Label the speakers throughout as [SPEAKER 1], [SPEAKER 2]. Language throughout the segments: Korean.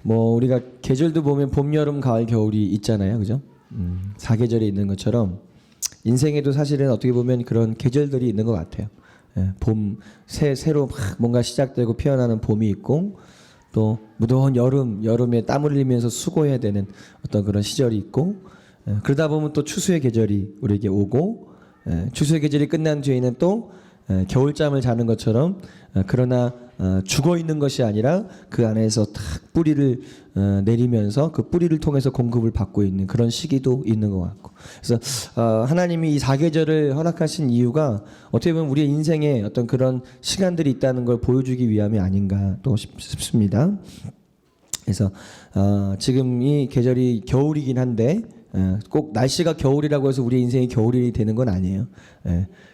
[SPEAKER 1] 뭐 우리가 계절도 보면 봄, 여름, 가을, 겨울이 있잖아요, 그죠? 사계절이 있는 것처럼 인생에도 사실은 어떻게 보면 그런 계절들이 있는 것 같아요. 예, 새로 막 뭔가 시작되고 피어나는 봄이 있고 또 무더운 여름에 땀 흘리면서 수고해야 되는 어떤 그런 시절이 있고 그러다 보면 또 추수의 계절이 우리에게 오고 추수의 계절이 끝난 뒤에는 또 겨울잠을 자는 것처럼 그러나 죽어 있는 것이 아니라 그 안에서 탁 뿌리를 내리면서 그 뿌리를 통해서 공급을 받고 있는 그런 시기도 있는 것 같고 그래서 하나님이 이 사계절을 허락하신 이유가 어떻게 보면 우리의 인생에 어떤 그런 시간들이 있다는 걸 보여주기 위함이 아닌가 또 싶습니다. 그래서 지금 이 계절이 겨울이긴 한데 꼭 날씨가 겨울이라고 해서 우리의 인생이 겨울이 되는 건 아니에요.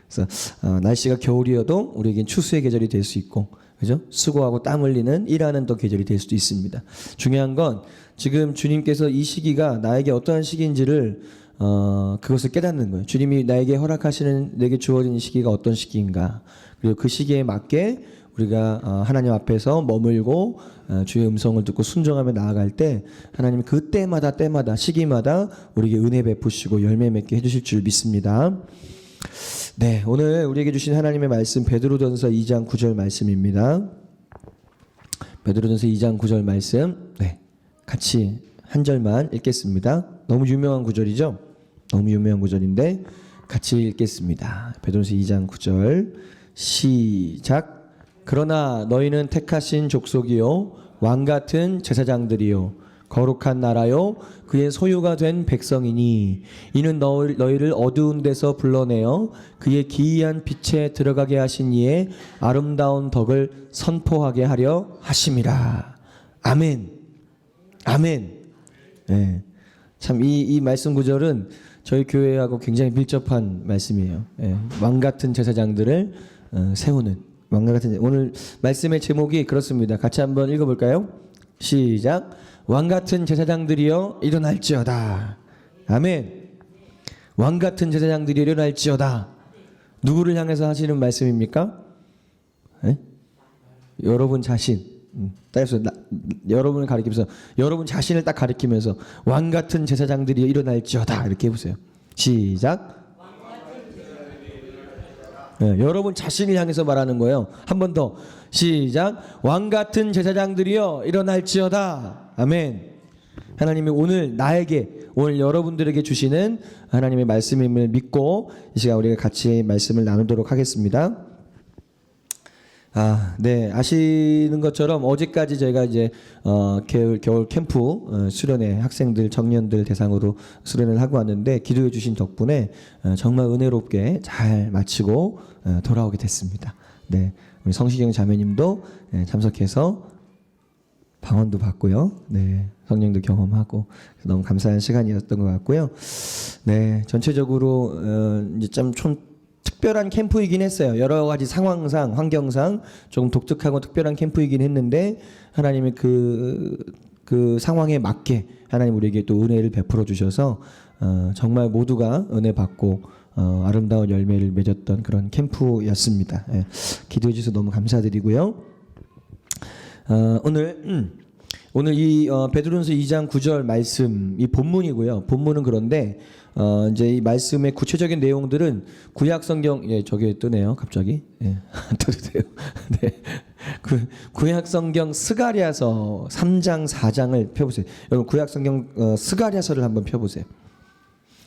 [SPEAKER 1] 그래서 날씨가 겨울이어도 우리에겐 추수의 계절이 될 수 있고, 그죠? 수고하고 땀 흘리는 일하는 또 계절이 될 수도 있습니다. 중요한 건 지금 주님께서 이 시기가 나에게 어떠한 시기인지를 그것을 깨닫는 거예요. 주님이 나에게 허락하시는 내게 주어진 시기가 어떤 시기인가, 그리고 그 시기에 맞게 우리가 하나님 앞에서 머물고 주의 음성을 듣고 순종하며 나아갈 때 하나님이 그 때마다 시기마다 우리에게 은혜 베푸시고 열매 맺게 해주실 줄 믿습니다. 네, 오늘 우리에게 주신 하나님의 말씀 베드로전서 2장 9절 말씀입니다. 베드로전서 2장 9절 말씀, 네, 같이 한 절만 읽겠습니다. 너무 유명한 구절이죠? 너무 유명한 구절인데 같이 읽겠습니다. 베드로전서 2장 9절 시작. 그러나 너희는 택하신 족속이요 왕 같은 제사장들이요 거룩한 나라요 그의 소유가 된 백성이니 이는 너희를 어두운 데서 불러내어 그의 기이한 빛에 들어가게 하신 이의 아름다운 덕을 선포하게 하려 하심이라. 아멘. 아멘. 네. 참 이 말씀 구절은 저희 교회하고 굉장히 밀접한 말씀이에요. 네. 왕 같은 제사장들을 세우는 왕 같은 오늘 말씀의 제목이 그렇습니다. 같이 한번 읽어볼까요? 시작. 왕 같은 제사장들이여 일어날지어다. 아멘. 왕 같은 제사장들이 일어날지어다. 누구를 향해서 하시는 말씀입니까? 네? 여러분 자신. 따라서 여러분을 가리키면서 여러분 자신을 딱 가리키면서 왕 같은 제사장들이 일어날지어다 이렇게 해보세요. 시작. 네, 여러분 자신을 향해서 말하는 거예요. 한 번 더 시작. 왕 같은 제사장들이여 일어날지어다. 아멘. 하나님이 오늘 나에게 오늘 여러분들에게 주시는 하나님의 말씀임을 믿고 이 시간 우리가 같이 말씀을 나누도록 하겠습니다. 네, 아시는 것처럼 어제까지 제가 이제 겨울 캠프 수련회 학생들 청년들 대상으로 수련을 하고 왔는데 기도해 주신 덕분에 정말 은혜롭게 잘 마치고 돌아오게 됐습니다. 네, 우리 성시경 자매님도 참석해서 방언도 받고요. 네, 성령도 경험하고 너무 감사한 시간이었던 것 같고요. 네, 전체적으로 이제 좀 특별한 캠프이긴 했어요. 여러 가지 상황상 환경상 조금 독특하고 특별한 캠프이긴 했는데 하나님의 그 상황에 맞게 하나님 우리에게 또 은혜를 베풀어 주셔서 정말 모두가 은혜 받고 아름다운 열매를 맺었던 그런 캠프였습니다. 예, 기도해 주셔서 너무 감사드리고요. 오늘 이 베드로전서 2장 9절 말씀 이 본문이고요. 본문은 그런데 이제 이 말씀의 구체적인 내용들은 구약 성경 저게 뜨네요. 갑자기 안 떠도 돼요. 네, 구약 성경 스가랴서 3장 4장을 펴보세요. 여러분 구약 성경 스가랴서를 한번 펴보세요.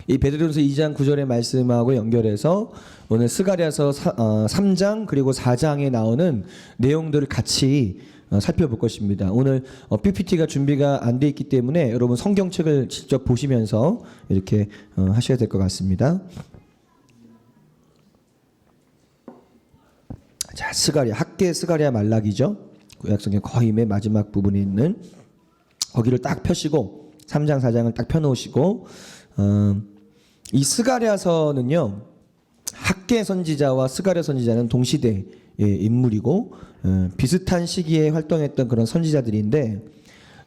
[SPEAKER 1] 이 베드로전서 2장 9절의 말씀하고 연결해서 오늘 스가랴서 3장 그리고 4장에 나오는 내용들을 같이 살펴볼 것입니다. 오늘 PPT가 준비가 안 돼 있기 때문에 여러분 성경책을 직접 보시면서 이렇게 하셔야 될 것 같습니다. 자, 스가랴 학계 스가랴 말라기죠. 구약성경 거의 맨 마지막 부분에 있는 거기를 딱 펴시고 3장 4장을 딱 펴놓으시고 이 스가랴서는요. 학계 선지자와 스가랴 선지자는 동시대 인물이고 비슷한 시기에 활동했던 그런 선지자들인데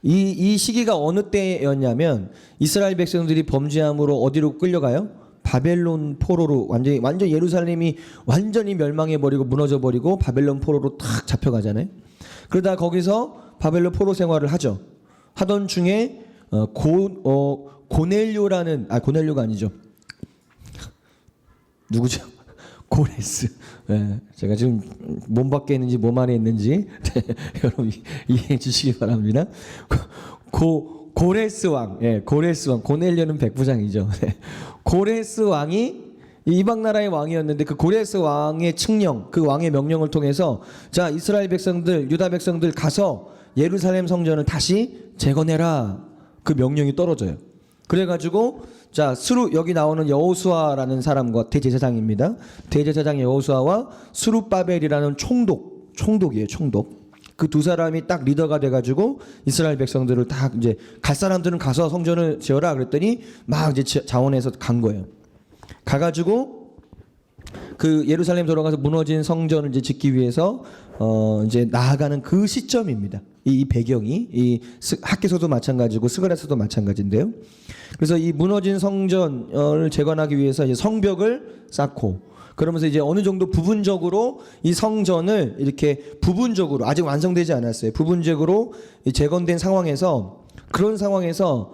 [SPEAKER 1] 이 시기가 어느 때였냐면 이스라엘 백성들이 범죄함으로 어디로 끌려가요? 바벨론 포로로 완전 예루살렘이 완전히 멸망해 버리고 무너져 버리고 바벨론 포로로 탁 잡혀가잖아요. 그러다 거기서 바벨론 포로 생활을 하죠. 하던 중에 고넬료라는 고넬료가 아니죠. 누구죠? 고레스. 네, 제가 지금 몸 밖에 있는지 몸 안에 있는지 여러분 이해해 주시기 바랍니다. 고레스 왕, 고레스 왕. 고넬료는 백부장이죠. 네. 고레스 왕이 이방 나라의 왕이었는데 그 고레스 왕의 칙령, 그 왕의 명령을 통해서 자 이스라엘 백성들, 유다 백성들 가서 예루살렘 성전을 다시 재건해라. 그 명령이 떨어져요. 그래가지고 자 여기 나오는 여호수아라는 사람과 대제사장입니다. 대제사장 여호수아와 스룹바벨이라는 총독이에요. 총독. 그 두 사람이 딱 리더가 돼가지고 이스라엘 백성들을 딱 이제 갈 사람들은 가서 성전을 지어라 그랬더니 막 이제 자원해서 간 거예요. 가가지고 그 예루살렘 돌아가서 무너진 성전을 이제 짓기 위해서 이제 나아가는 그 시점입니다. 이 배경이 이 학개서도 마찬가지고 스가랴서도 마찬가지인데요. 그래서 이 무너진 성전을 재건하기 위해서 이제 성벽을 쌓고 그러면서 이제 어느 정도 부분적으로 이 성전을 이렇게 부분적으로 아직 완성되지 않았어요. 부분적으로 재건된 상황에서 그런 상황에서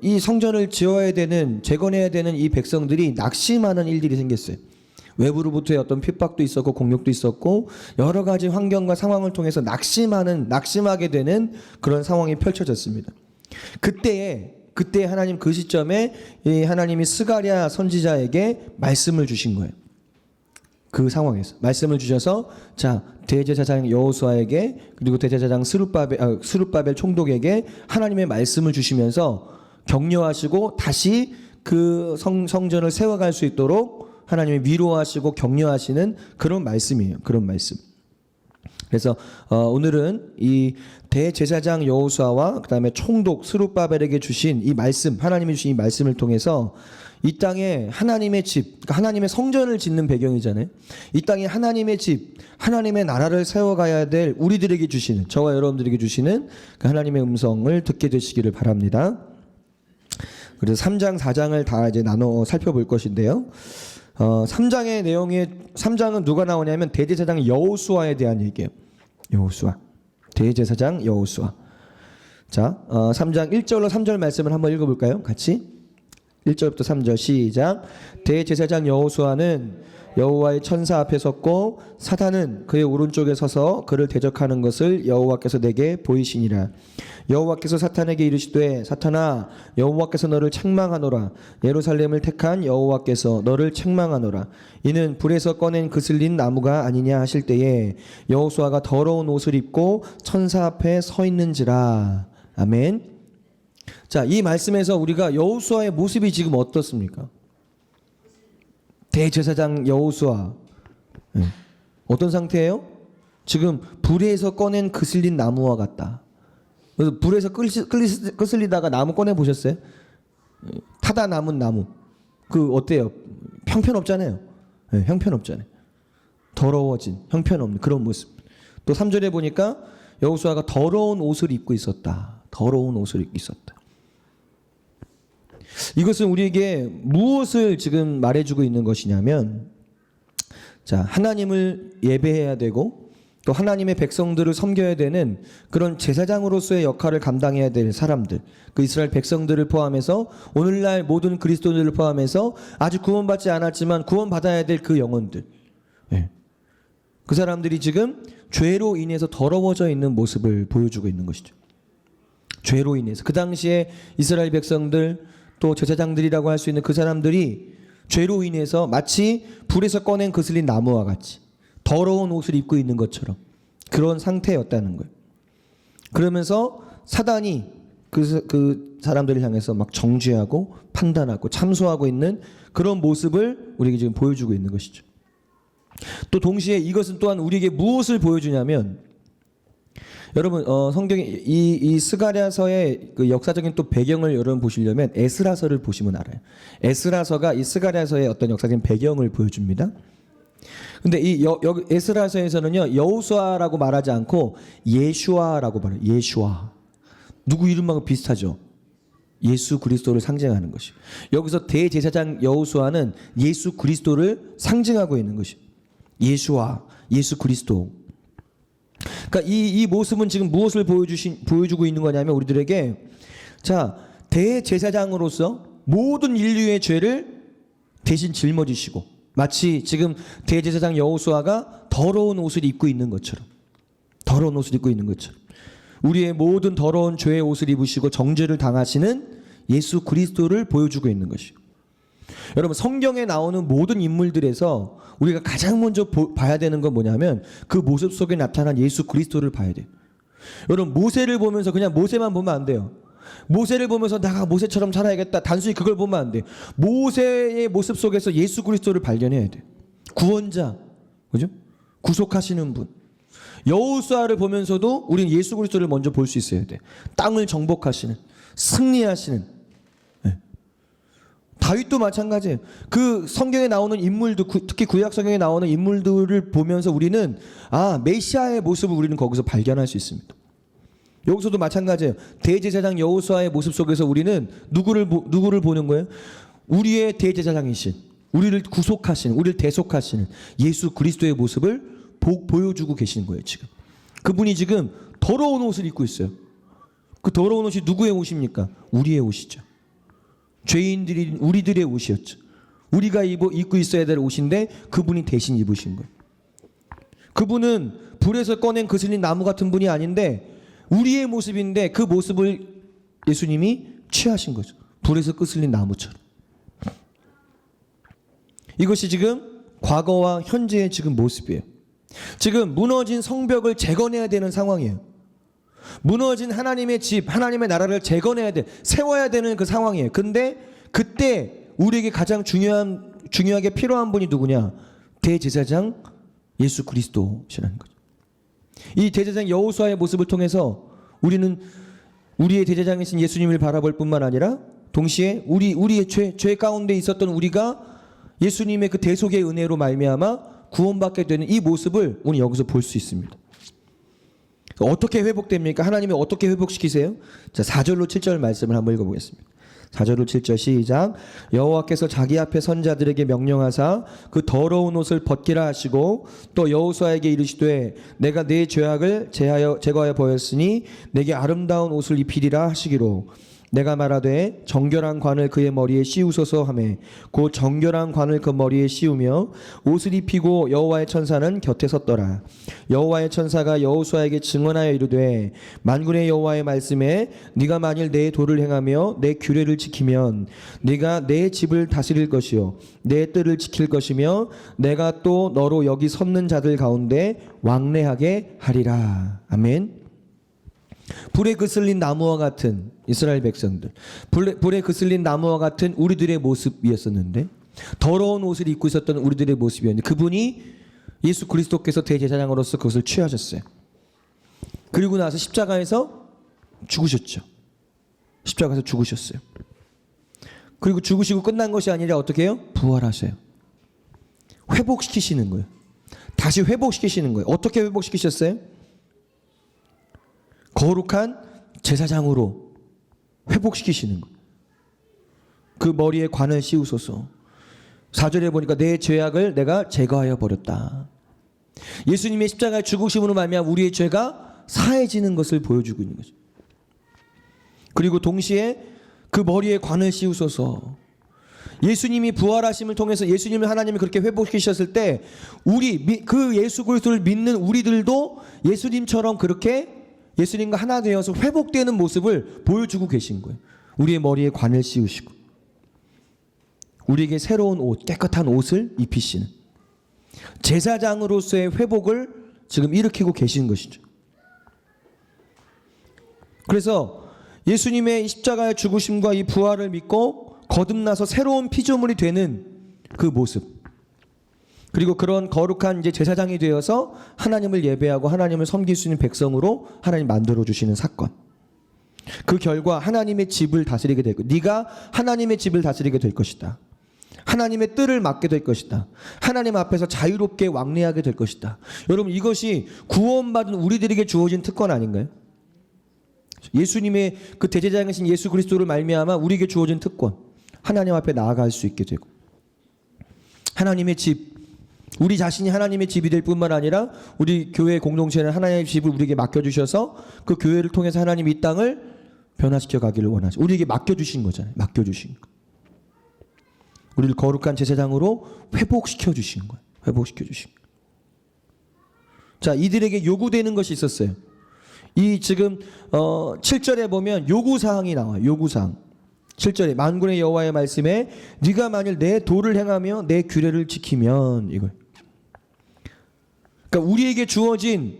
[SPEAKER 1] 이 성전을 지어야 되는 재건해야 되는 이 백성들이 낙심하는 일들이 생겼어요. 외부로부터의 어떤 핍박도 있었고 공격도 있었고 여러 가지 환경과 상황을 통해서 낙심하게 되는 그런 상황이 펼쳐졌습니다. 그때 하나님 그 시점에 이 하나님이 스가랴 선지자에게 말씀을 주신 거예요. 그 상황에서 말씀을 주셔서 자 대제사장 여호수아에게 그리고 대제사장 스룹바벨 총독에게 하나님의 말씀을 주시면서 격려하시고 다시 그 성전을 세워갈 수 있도록 하나님이 위로하시고 격려하시는 그런 말씀이에요. 그런 말씀. 그래서 오늘은 이 대제사장 여호수아와 그다음에 총독 스룹바벨에게 주신 이 말씀, 하나님이 주신 이 말씀을 통해서 이 땅에 하나님의 집, 그러니까 하나님의 성전을 짓는 배경이잖아요. 이 땅에 하나님의 집, 하나님의 나라를 세워가야 될 우리들에게 주시는, 저와 여러분들에게 주시는 그 하나님의 음성을 듣게 되시기를 바랍니다. 그래서 3장, 4장을 다 이제 나눠 살펴볼 것인데요. 3장의 내용에 3장은 누가 나오냐면 대제사장 여호수아에 대한 얘기예요. 여호수아. 대제사장 여호수아. 자, 3장 1절로 3절 말씀을 한번 읽어 볼까요? 같이. 1절부터 3절 시작. 대제사장 여호수아는 여호와의 천사 앞에 섰고 사탄은 그의 오른쪽에 서서 그를 대적하는 것을 여호와께서 내게 보이시니라. 여호와께서 사탄에게 이르시되 사탄아 여호와께서 너를 책망하노라. 예루살렘을 택한 여호와께서 너를 책망하노라. 이는 불에서 꺼낸 그슬린 나무가 아니냐 하실 때에 여호수아가 더러운 옷을 입고 천사 앞에 서 있는지라. 아멘. 자, 이 말씀에서 우리가 여호수아의 모습이 지금 어떻습니까? 대제사장 여호수아 어떤 상태예요? 지금 불에서 꺼낸 그슬린 나무와 같다. 그래서 불에서 끄슬리다가 나무 꺼내 보셨어요? 타다 남은 나무 그 어때요? 형편없잖아요. 형편없잖아요. 더러워진 형편없는 그런 모습. 또 3절에 보니까 여호수아가 더러운 옷을 입고 있었다. 더러운 옷을 입고 있었다. 이것은 우리에게 무엇을 지금 말해주고 있는 것이냐면, 자, 하나님을 예배해야 되고 또 하나님의 백성들을 섬겨야 되는 그런 제사장으로서의 역할을 감당해야 될 사람들, 그 이스라엘 백성들을 포함해서 오늘날 모든 그리스도인들을 포함해서 아직 구원받지 않았지만 구원받아야 될 그 영혼들, 그 사람들이 지금 죄로 인해서 더러워져 있는 모습을 보여주고 있는 것이죠. 죄로 인해서 그 당시에 이스라엘 백성들 또 제사장들이라고 할 수 있는 그 사람들이 죄로 인해서 마치 불에서 꺼낸 그슬린 나무와 같이 더러운 옷을 입고 있는 것처럼 그런 상태였다는 거예요. 그러면서 사단이 그 사람들을 향해서 막 정죄하고 판단하고 참소하고 있는 그런 모습을 우리에게 지금 보여주고 있는 것이죠. 또 동시에 이것은 또한 우리에게 무엇을 보여주냐면, 여러분 성경에 이 스가랴서의 그 역사적인 또 배경을 여러분 보시려면 에스라서를 보시면 알아요. 에스라서가 이 스가랴서의 어떤 역사적인 배경을 보여줍니다. 근데 이 에스라서에서는요 여호수아라고 말하지 않고 예슈아라고 말해요. 예슈아. 누구 이름하고 비슷하죠. 예수 그리스도를 상징하는 것이. 여기서 대제사장 여호수아는 예수 그리스도를 상징하고 있는 것이. 예수아, 예수 그리스도. 그러니까 이 모습은 지금 무엇을 보여주고 있는 거냐면 우리들에게 자 대제사장으로서 모든 인류의 죄를 대신 짊어지시고 마치 지금 대제사장 여호수아가 더러운 옷을 입고 있는 것처럼 우리의 모든 더러운 죄의 옷을 입으시고 정죄를 당하시는 예수 그리스도를 보여주고 있는 것이요. 여러분 성경에 나오는 모든 인물들에서 우리가 가장 먼저 봐야 되는 건 뭐냐면 그 모습 속에 나타난 예수 그리스도를 봐야 돼요. 여러분 모세를 보면서 그냥 모세만 보면 안 돼요. 모세를 보면서 내가 모세처럼 살아야겠다. 단순히 그걸 보면 안 돼. 모세의 모습 속에서 예수 그리스도를 발견해야 돼. 구원자, 그죠? 구속하시는 분. 여호수아를 보면서도 우리는 예수 그리스도를 먼저 볼 수 있어야 돼. 땅을 정복하시는, 승리하시는. 네. 다윗도 마찬가지예요. 그 성경에 나오는 인물들, 특히 구약 성경에 나오는 인물들을 보면서 우리는 메시아의 모습을 우리는 거기서 발견할 수 있습니다. 여기서도 마찬가지예요. 대제사장 여호수아의 모습 속에서 우리는 누구를 보는 거예요? 우리의 대제사장이신, 우리를 구속하시는, 우리를 대속하시는 예수 그리스도의 모습을 보여주고 계시는 거예요. 지금 그분이 지금 더러운 옷을 입고 있어요. 그 더러운 옷이 누구의 옷입니까? 우리의 옷이죠. 죄인들이 우리들의 옷이었죠. 우리가 입고 있어야 될 옷인데 그분이 대신 입으신 거예요. 그분은 불에서 꺼낸 그슬린 나무 같은 분이 아닌데 우리의 모습인데 그 모습을 예수님이 취하신 거죠. 불에서 끄슬린 나무처럼. 이것이 지금 과거와 현재의 지금 모습이에요. 지금 무너진 성벽을 재건해야 되는 상황이에요. 무너진 하나님의 집, 하나님의 나라를 재건해야 돼, 세워야 되는 그 상황이에요. 근데 그때 우리에게 가장 중요하게 필요한 분이 누구냐? 대제사장 예수 그리스도시라는 거죠. 이 대제사장 여호수아의 모습을 통해서 우리는 우리의 대제사장이신 예수님을 바라볼 뿐만 아니라 동시에 우리의 죄 가운데 있었던 우리가 예수님의 그 대속의 은혜로 말미암아 구원받게 되는 이 모습을 우리 여기서 볼 수 있습니다. 어떻게 회복됩니까? 하나님이 어떻게 회복시키세요? 자, 4절로 7절 말씀을 한번 읽어보겠습니다. 4절로 7절 시작. 여호와께서 자기 앞에 선자들에게 명령하사 그 더러운 옷을 벗기라 하시고 또 여호수아에게 이르시되 내가 네 죄악을 제거하여 보였으니 내게 아름다운 옷을 입히리라 하시기로 내가 말하되 정결한 관을 그의 머리에 씌우소서 하매 곧 정결한 관을 그 머리에 씌우며 옷을 입히고 여호와의 천사는 곁에 섰더라. 여호와의 천사가 여호수아에게 증언하여 이르되 만군의 여호와의 말씀에 네가 만일 내 도를 행하며 내 규례를 지키면 네가 내 집을 다스릴 것이요 내 뜰을 지킬 것이며 내가 또 너로 여기 섰는 자들 가운데 왕래하게 하리라. 아멘. 불에 그슬린 나무와 같은 이스라엘 백성들, 불에 그슬린 나무와 같은 우리들의 모습이었었는데 더러운 옷을 입고 있었던 우리들의 모습이었는데 그분이 예수 그리스도께서 대제사장으로서 그것을 취하셨어요. 그리고 나서 십자가에서 죽으셨죠. 십자가에서 죽으셨어요. 그리고 죽으시고 끝난 것이 아니라 어떻게 해요? 부활하셔요. 회복시키시는 거예요. 다시 회복시키시는 거예요. 어떻게 회복시키셨어요? 거룩한 제사장으로 회복시키시는 거예요. 그 머리에 관을 씌우소서. 4절에 보니까 내 죄악을 내가 제거하여 버렸다. 예수님의 십자가의 죽으심으로 말미암아 우리의 죄가 사해지는 것을 보여주고 있는 거죠. 그리고 동시에 그 머리에 관을 씌우소서. 예수님이 부활하심을 통해서 예수님을 하나님이 그렇게 회복시키셨을 때 그 예수 그리스도를 믿는 우리들도 예수님처럼 그렇게 예수님과 하나 되어서 회복되는 모습을 보여주고 계신 거예요. 우리의 머리에 관을 씌우시고 우리에게 새로운 옷, 깨끗한 옷을 입히시는 제사장으로서의 회복을 지금 일으키고 계신 것이죠. 그래서 예수님의 십자가의 죽으심과 이 부활을 믿고 거듭나서 새로운 피조물이 되는 그 모습, 그리고 그런 거룩한 이제 제사장이 되어서 하나님을 예배하고 하나님을 섬길 수 있는 백성으로 하나님 만들어 주시는 사건. 그 결과 하나님의 집을 다스리게 되고 네가 하나님의 집을 다스리게 될 것이다. 하나님의 뜰을 맡게 될 것이다. 하나님 앞에서 자유롭게 왕래하게 될 것이다. 여러분 이것이 구원받은 우리들에게 주어진 특권 아닌가요? 예수님의 그 대제사장이신 예수 그리스도를 말미암아 우리에게 주어진 특권. 하나님 앞에 나아갈 수 있게 되고 하나님의 집, 우리 자신이 하나님의 집이 될 뿐만 아니라 우리 교회 공동체는 하나님의 집을 우리에게 맡겨주셔서 그 교회를 통해서 하나님이 이 땅을 변화시켜 가기를 원하죠. 우리에게 맡겨주신 거잖아요. 맡겨주신 거. 우리를 거룩한 제사장으로 회복시켜 주신 거예요. 회복시켜 주신 거. 자, 이들에게 요구되는 것이 있었어요. 이 지금 7절에 보면 요구사항이 나와요. 요구사항. 7절에 만군의 여호와의 말씀에 네가 만일 내 도를 행하며 내 규례를 지키면 이거예요. 그러니까 우리에게 주어진,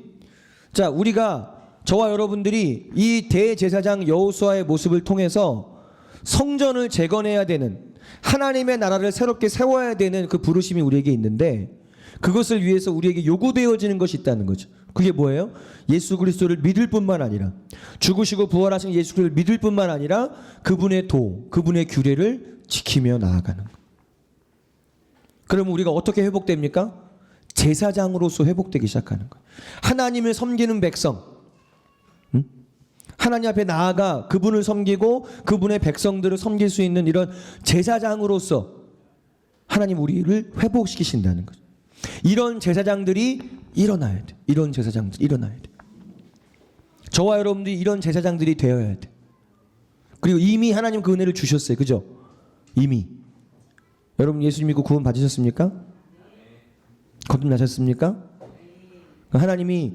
[SPEAKER 1] 자, 우리가 저와 여러분들이 이 대제사장 여호수아의 모습을 통해서 성전을 재건해야 되는, 하나님의 나라를 새롭게 세워야 되는 그 부르심이 우리에게 있는데, 그것을 위해서 우리에게 요구되어지는 것이 있다는 거죠. 그게 뭐예요? 예수 그리스도를 믿을 뿐만 아니라, 죽으시고 부활하신 예수 그리스도를 믿을 뿐만 아니라 그분의 도, 그분의 규례를 지키며 나아가는 것. 그러면 우리가 어떻게 회복됩니까? 제사장으로서 회복되기 시작하는 거예요. 하나님을 섬기는 백성, 하나님 앞에 나아가 그분을 섬기고 그분의 백성들을 섬길 수 있는 이런 제사장으로서 하나님 우리를 회복시키신다는 거죠. 이런 제사장들이 일어나야 돼. 이런 제사장들이 일어나야 돼. 저와 여러분들이 이런 제사장들이 되어야 돼. 그리고 이미 하나님 그 은혜를 주셨어요. 그죠? 이미. 여러분 예수 믿고 구원 받으셨습니까? 거듭나셨습니까? 하나님이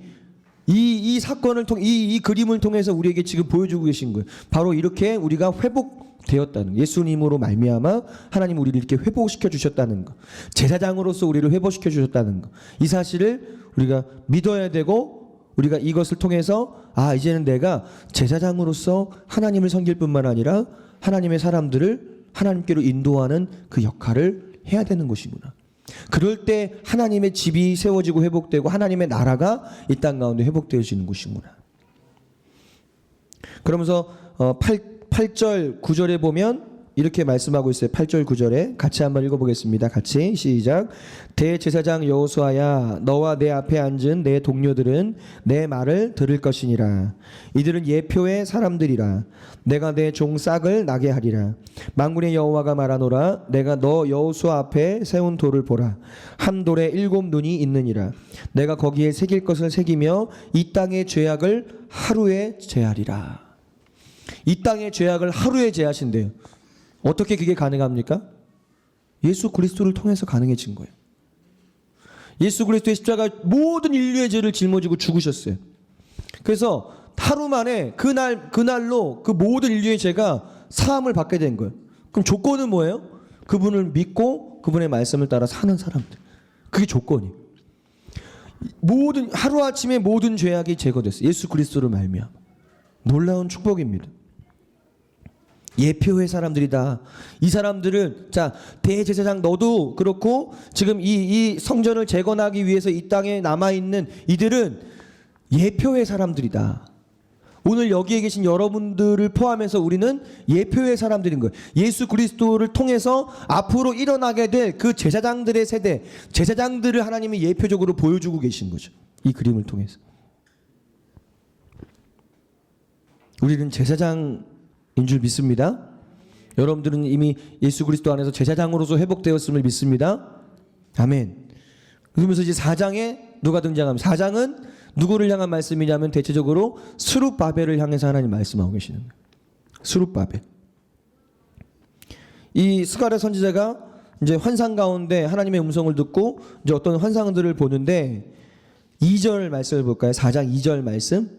[SPEAKER 1] 이 사건을 이 그림을 통해서 우리에게 지금 보여주고 계신 거예요. 바로 이렇게 우리가 회복되었다는, 예수님으로 말미암아 하나님 우리를 이렇게 회복시켜 주셨다는 거, 제사장으로서 우리를 회복시켜 주셨다는 거, 이 사실을 우리가 믿어야 되고, 우리가 이것을 통해서 이제는 내가 제사장으로서 하나님을 섬길 뿐만 아니라 하나님의 사람들을 하나님께로 인도하는 그 역할을 해야 되는 것이구나. 그럴 때 하나님의 집이 세워지고 회복되고 하나님의 나라가 이 땅 가운데 회복되어지는 것이구나. 그러면서 8절 9절에 보면 이렇게 말씀하고 있어요. 8절 9절에 같이 한번 읽어보겠습니다. 같이 시작. 대제사장 여호수아야, 너와 내 앞에 앉은 내 동료들은 내 말을 들을 것이니라. 이들은 예표의 사람들이라. 내가 내 종 싹을 나게 하리라. 만군의 여호와가 말하노라. 내가 너 여호수아 앞에 세운 돌을 보라. 한 돌에 7 눈이 있느니라. 내가 거기에 새길 것을 새기며 이 땅의 죄악을 하루에 제하리라. 이 땅의 죄악을 하루에 제하신대요. 어떻게 그게 가능합니까? 예수 그리스도를 통해서 가능해진 거예요. 예수 그리스도의 십자가 모든 인류의 죄를 짊어지고 죽으셨어요. 그래서 하루 만에 그날로 그 모든 인류의 죄가 사함을 받게 된 거예요. 그럼 조건은 뭐예요? 그분을 믿고 그분의 말씀을 따라 사는 사람들. 그게 조건이에요. 하루아침에 모든 죄악이 제거됐어요. 예수 그리스도를 말미암아. 놀라운 축복입니다. 예표의 사람들이다. 이 사람들은, 자, 대제사장 너도 그렇고 지금 이 성전을 재건하기 위해서 이 땅에 남아있는 이들은 예표의 사람들이다. 오늘 여기에 계신 여러분들을 포함해서 우리는 예표의 사람들인 거예요. 예수 그리스도를 통해서 앞으로 일어나게 될 그 제사장들의 세대, 제사장들을 하나님이 예표적으로 보여주고 계신 거죠. 이 그림을 통해서. 우리는 제사장 인 줄 믿습니다. 여러분들은 이미 예수 그리스도 안에서 제사장으로서 회복되었음을 믿습니다. 아멘. 그러면서 이제 4장에 누가 등장하면, 4장은 누구를 향한 말씀이냐면 대체적으로 스룹바벨을 향해서 하나님 말씀하고 계시는 거예요. 스룹바벨. 이 스가랴 선지자가 이제 환상 가운데 하나님의 음성을 듣고 이제 어떤 환상들을 보는데 2절 말씀을 볼까요? 4장 2절 말씀.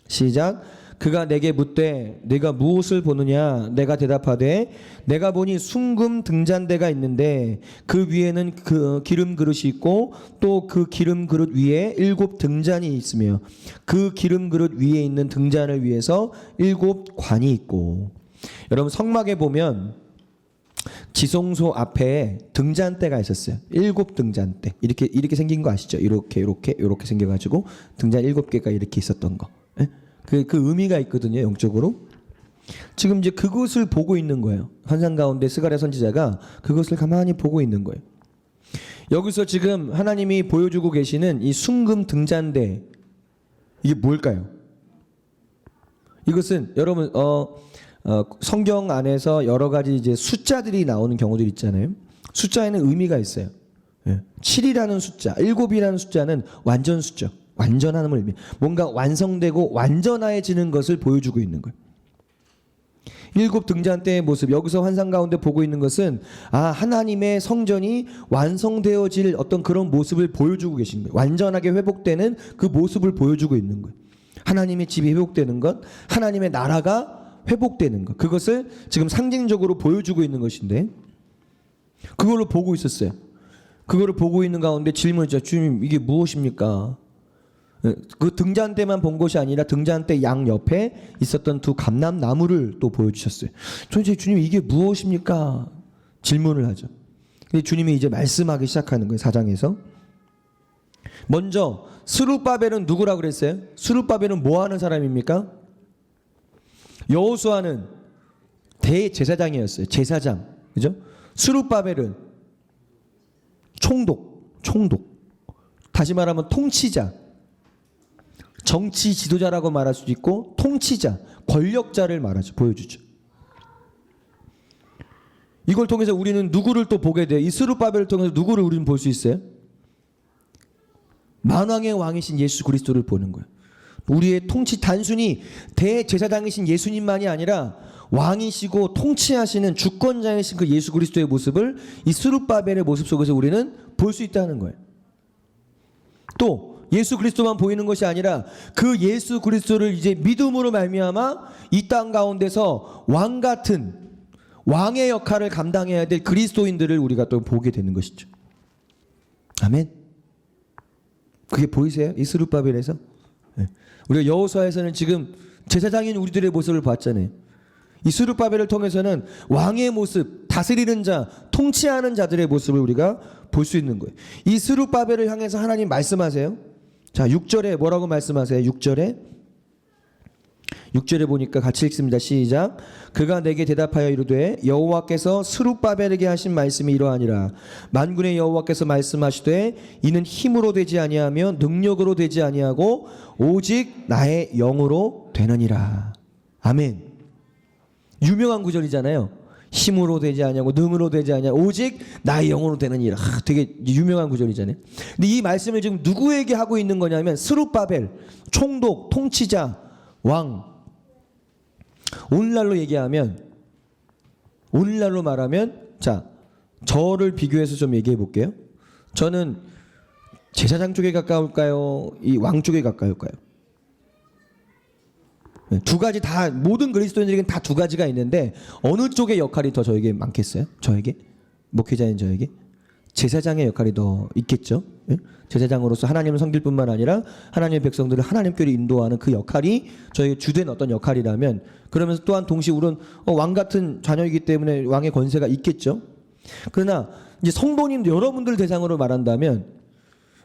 [SPEAKER 1] 시작. 그가 내게 묻되 네가 무엇을 보느냐? 내가 대답하되 내가 보니 순금 등잔대가 있는데 그 위에는 그 기름 그릇이 있고 또 그 기름 그릇 위에 7 등잔이 있으며 그 기름 그릇 위에 있는 등잔을 위해서 7 관이 있고. 여러분 성막에 보면 지성소 앞에 등잔대가 있었어요. 7 등잔대. 이렇게 생긴 거 아시죠? 이렇게 생겨가지고 등잔 7개가 이렇게 있었던 거. 그 의미가 있거든요, 영적으로. 지금 이제 그것을 보고 있는 거예요. 환상 가운데 스가랴 선지자가 그것을 가만히 보고 있는 거예요. 여기서 지금 하나님이 보여주고 계시는 이 순금 등잔대, 이게 뭘까요? 이것은 여러분 성경 안에서 여러 가지 이제 숫자들이 나오는 경우들 있잖아요. 숫자에는 의미가 있어요. 7이라는 숫자, 7이라는 숫자는 완전 숫자, 완전함을 의미. 뭔가 완성되고 완전해지는 것을 보여주고 있는 거예요. 7 등잔 때의 모습, 여기서 환상 가운데 보고 있는 것은 하나님의 성전이 완성되어질 어떤 그런 모습을 보여주고 계신 거예요. 완전하게 회복되는 그 모습을 보여주고 있는 거예요. 하나님의 집이 회복되는 것, 하나님의 나라가 회복되는 것, 그것을 지금 상징적으로 보여주고 있는 것인데, 그걸로 보고 있었어요. 그거를 보고 있는 가운데 질문이죠. 주님, 이게 무엇입니까? 그 등잔대만 본 것이 아니라 등잔대 양 옆에 있었던 두 감람나무를 또 보여주셨어요. 도대체 주님, 이게 무엇입니까? 질문을 하죠. 근데 주님이 이제 말씀하기 시작하는 거예요. 4장에서. 먼저 스룹바벨은 누구라고 그랬어요? 스룹바벨은 뭐 하는 사람입니까? 여호수아는 대제사장이었어요. 제사장. 그죠? 스룹바벨은 총독. 다시 말하면 통치자. 정치 지도자라고 말할 수도 있고 통치자, 권력자를 말하죠. 보여주죠. 이걸 통해서 우리는 누구를 또 보게 돼요? 이 스룹바벨을 통해서 누구를 우리는 볼 수 있어요? 만왕의 왕이신 예수 그리스도를 보는 거예요. 우리의 통치, 단순히 대제사장이신 예수님만이 아니라 왕이시고 통치하시는 주권자이신 그 예수 그리스도의 모습을 이 스룹바벨의 모습 속에서 우리는 볼 수 있다는 거예요. 또 예수 그리스도만 보이는 것이 아니라 그 예수 그리스도를 이제 믿음으로 말미암아 이 땅 가운데서 왕 같은 왕의 역할을 감당해야 될 그리스도인들을 우리가 또 보게 되는 것이죠. 아멘. 그게 보이세요? 이 스룹바벨에서? 우리가 여호수아에서는 지금 제사장인 우리들의 모습을 봤잖아요. 이 스룹바벨을 통해서는 왕의 모습, 다스리는 자, 통치하는 자들의 모습을 우리가 볼 수 있는 거예요. 이 스룹바벨을 향해서 하나님 말씀하세요. 자, 6절에 뭐라고 말씀하세요? 6절에 보니까 같이 읽습니다. 시작. 그가 내게 대답하여 이르되 여호와께서 스룹바벨에게 하신 말씀이 이러하니라. 만군의 여호와께서 말씀하시되 이는 힘으로 되지 아니하며 능력으로 되지 아니하고 오직 나의 영으로 되느니라. 아멘. 유명한 구절이잖아요. 힘으로 되지 아니하고 능으로 되지 아니하고 오직 나의 영으로 되느니라. 되게 유명한 구절이잖아요. 근데 이 말씀을 지금 누구에게 하고 있는 거냐면 스룹바벨, 총독, 통치자, 왕. 오늘날로 말하면 자, 저를 비교해서 좀 얘기해 볼게요. 저는 제사장 쪽에 가까울까요? 이 왕 쪽에 가까울까요? 두 가지 다, 모든 그리스도인들에게는 다 두 가지가 있는데 어느 쪽의 역할이 더 저에게 많겠어요? 저에게? 목회자인 저에게? 제사장의 역할이 더 있겠죠. 제사장으로서 하나님을 섬길 뿐만 아니라 하나님의 백성들을 하나님께로 인도하는 그 역할이 저에게 주된 어떤 역할이라면, 그러면서 또한 동시에 우리는 왕 같은 자녀이기 때문에 왕의 권세가 있겠죠. 그러나 이제 성도님 여러분들 대상으로 말한다면,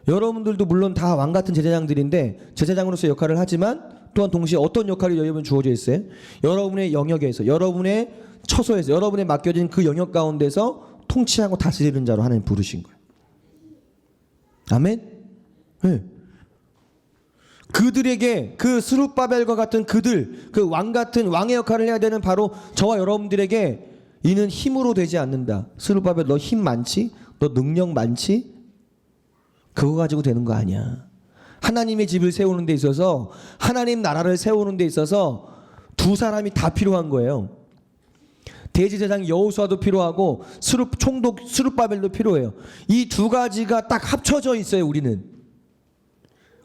[SPEAKER 1] 여러분들도 물론 다 왕 같은 제사장들인데 제사장으로서 역할을 하지만 또한 동시에 어떤 역할이 여러분 주어져 있어요? 여러분의 영역에서, 여러분의 처소에서, 여러분의 맡겨진 그 영역 가운데서 통치하고 다스리는 자로 하나님 부르신 거예요. 아멘? 네. 그들에게, 그 스룹바벨과 같은 그들, 그 왕 같은 왕의 역할을 해야 되는 바로 저와 여러분들에게 이는 힘으로 되지 않는다. 스룹바벨, 너 힘 많지? 너 능력 많지? 그거 가지고 되는 거 아니야. 하나님의 집을 세우는 데 있어서, 하나님 나라를 세우는 데 있어서 두 사람이 다 필요한 거예요. 대제사장 여호수아도 필요하고 총독 스룹바벨도 필요해요. 이 두 가지가 딱 합쳐져 있어요. 우리는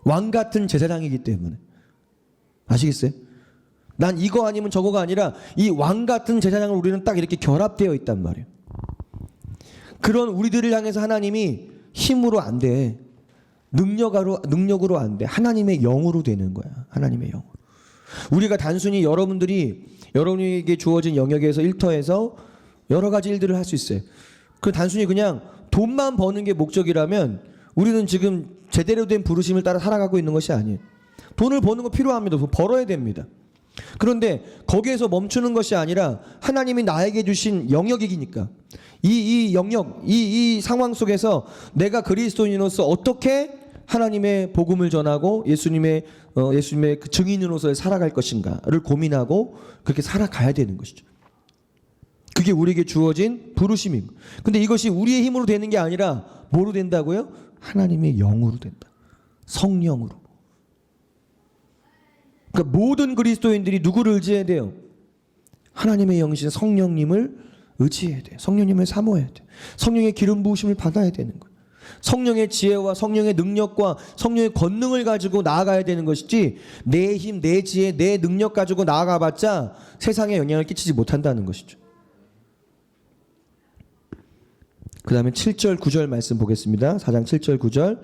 [SPEAKER 1] 왕 같은 제사장이기 때문에. 아시겠어요? 난 이거 아니면 저거가 아니라 이 왕 같은 제사장을 우리는 딱 이렇게 결합되어 있단 말이에요. 그런 우리들을 향해서 하나님이 힘으로 안 돼. 능력으로 안 돼. 하나님의 영으로 되는 거야. 하나님의 영으로. 우리가 단순히 여러분에게 주어진 영역에서 일터에서 여러 가지 일들을 할 수 있어요. 그 단순히 그냥 돈만 버는 게 목적이라면 우리는 지금 제대로 된 부르심을 따라 살아가고 있는 것이 아니에요. 돈을 버는 거 필요합니다. 돈 벌어야 됩니다. 그런데 거기에서 멈추는 것이 아니라 하나님이 나에게 주신 영역이니까 이 영역, 이 상황 속에서 내가 그리스도인으로서 어떻게 하나님의 복음을 전하고 예수님의 그 증인으로서 살아갈 것인가를 고민하고 그렇게 살아가야 되는 것이죠. 그게 우리에게 주어진 부르심입니다. 근데 이것이 우리의 힘으로 되는 게 아니라 뭐로 된다고요? 하나님의 영으로 된다. 성령으로. 그러니까 모든 그리스도인들이 누구를 의지해야 돼요? 하나님의 영이신 성령님을 의지해야 돼. 성령님을 사모해야 돼. 성령의 기름 부으심을 받아야 되는 거예요. 성령의 지혜와 성령의 능력과 성령의 권능을 가지고 나아가야 되는 것이지 내 힘, 내 지혜, 내 능력 가지고 나아가봤자 세상에 영향을 끼치지 못한다는 것이죠. 그 다음에 7절 9절 말씀 보겠습니다. 4장 7절 9절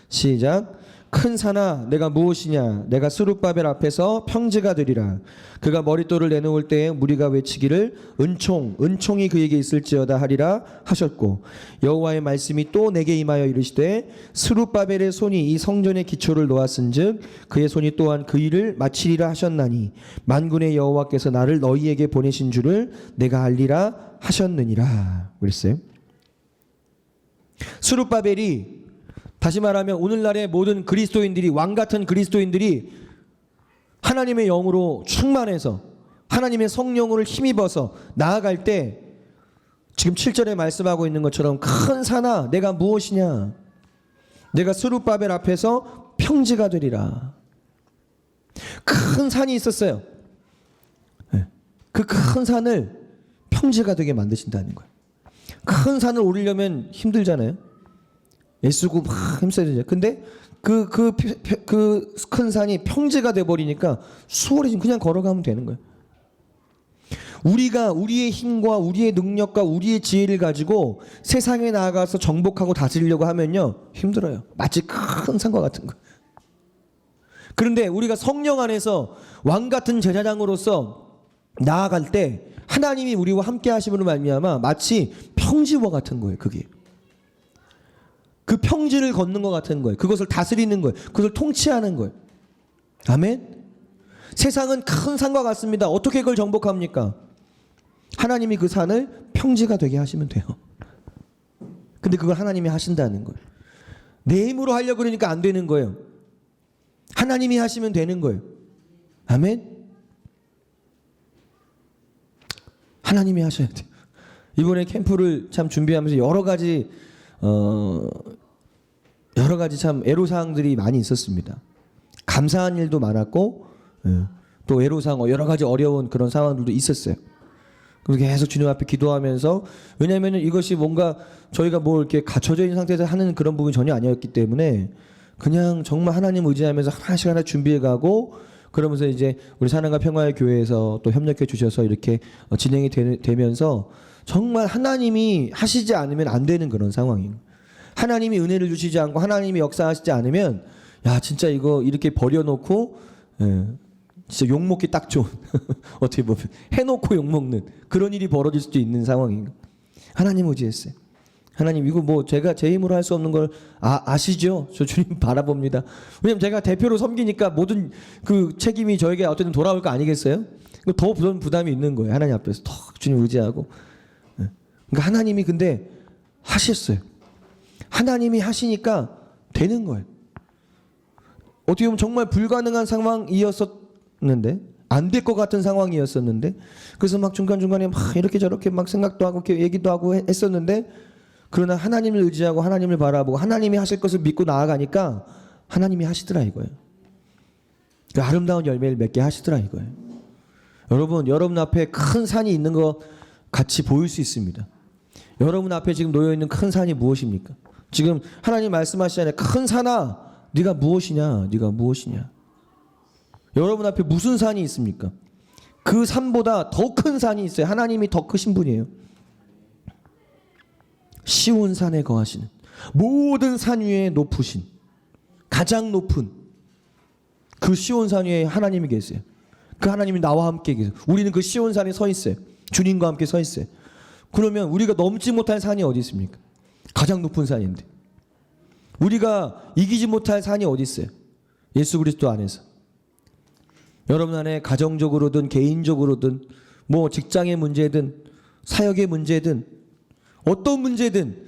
[SPEAKER 1] 시작. 큰 산아 내가 무엇이냐 내가 스룹바벨 앞에서 평지가 되리라. 그가 머릿돌을 내놓을 때에 무리가 외치기를 은총이 그에게 있을지어다 하리라 하셨고 여호와의 말씀이 또 내게 임하여 이르시되 스룹바벨의 손이 이 성전의 기초를 놓았은즉 그의 손이 또한 그 일을 마치리라 하셨나니 만군의 여호와께서 나를 너희에게 보내신 줄을 내가 알리라 하셨느니라 그랬어요. 스룹바벨이 다시 말하면 오늘날의 모든 그리스도인들이 왕같은 그리스도인들이 하나님의 영으로 충만해서 하나님의 성령을 힘입어서 나아갈 때 지금 7절에 말씀하고 있는 것처럼 큰 산아 내가 무엇이냐 내가 스룹바벨 앞에서 평지가 되리라. 큰 산이 있었어요. 그 큰 산을 평지가 되게 만드신다는 거예요. 큰 산을 오르려면 힘들잖아요. 애쓰고 막 힘써야 되죠. 근데 그 큰 산이 평지가 돼버리니까 수월해지면 그냥 걸어가면 되는 거예요. 우리가 우리의 힘과 우리의 능력과 우리의 지혜를 가지고 세상에 나아가서 정복하고 다스리려고 하면요 힘들어요. 마치 큰 산과 같은 거예요. 그런데 우리가 성령 안에서 왕 같은 제사장으로서 나아갈 때 하나님이 우리와 함께 하심으로 말미암아 마치 평지와 같은 거예요. 그게 그 평지를 걷는 것 같은 거예요. 그것을 다스리는 거예요. 그것을 통치하는 거예요. 아멘. 세상은 큰 산과 같습니다. 어떻게 그걸 정복합니까? 하나님이 그 산을 평지가 되게 하시면 돼요. 근데 그걸 하나님이 하신다는 거예요. 내 힘으로 하려고 그러니까 안 되는 거예요. 하나님이 하시면 되는 거예요. 아멘. 하나님이 하셔야 돼요. 이번에 캠프를 참 준비하면서 여러 가지 참 애로사항들이 많이 있었습니다. 감사한 일도 많았고 또 애로사항 여러 가지 어려운 그런 상황들도 있었어요. 그래서 계속 주님 앞에 기도하면서 왜냐하면 이것이 뭔가 저희가 뭐 이렇게 갖춰져 있는 상태에서 하는 그런 부분이 전혀 아니었기 때문에 그냥 정말 하나님 의지하면서 하나씩 하나 준비해가고 그러면서 이제 우리 사랑과 평화의 교회에서 또 협력해 주셔서 이렇게 진행이 되면서 정말 하나님이 하시지 않으면 안 되는 그런 상황이에요. 하나님이 은혜를 주시지 않고 하나님이 역사하시지 않으면 야 진짜 이거 이렇게 버려놓고 진짜 욕먹기 딱 좋은 어떻게 보면 해놓고 욕먹는 그런 일이 벌어질 수도 있는 상황이에요. 하나님 의지했어요. 하나님 이거 뭐 제가 제 힘으로 할 수 없는 걸 아시죠? 저 주님 바라봅니다. 왜냐면 제가 대표로 섬기니까 모든 그 책임이 저에게 어쨌든 돌아올 거 아니겠어요? 더 부담이 있는 거예요. 하나님 앞에서 더 주님 의지하고. 그러니까 하나님이 근데 하셨어요. 하나님이 하시니까 되는 거예요. 어떻게 보면 정말 불가능한 상황이었었는데 안 될 것 같은 상황이었었는데 그래서 막 중간중간에 막 이렇게 저렇게 막 생각도 하고 얘기도 하고 했었는데 그러나 하나님을 의지하고 하나님을 바라보고 하나님이 하실 것을 믿고 나아가니까 하나님이 하시더라 이거예요. 그 아름다운 열매를 맺게 하시더라 이거예요. 여러분 앞에 큰 산이 있는 것 같이 보일 수 있습니다. 여러분 앞에 지금 놓여 있는 큰 산이 무엇입니까? 지금 하나님 말씀하시잖아요. 큰 산아, 네가 무엇이냐? 네가 무엇이냐? 여러분 앞에 무슨 산이 있습니까? 그 산보다 더 큰 산이 있어요. 하나님이 더 크신 분이에요. 시온 산에 거하시는 모든 산 위에 높으신 가장 높은 그 시온 산 위에 하나님이 계세요. 그 하나님이 나와 함께 계세요. 우리는 그 시온 산에 서 있어요. 주님과 함께 서 있어요. 그러면 우리가 넘지 못할 산이 어디 있습니까? 가장 높은 산인데 우리가 이기지 못할 산이 어디 있어요? 예수 그리스도 안에서. 여러분 안에 가정적으로든 개인적으로든 뭐 직장의 문제든 사역의 문제든 어떤 문제든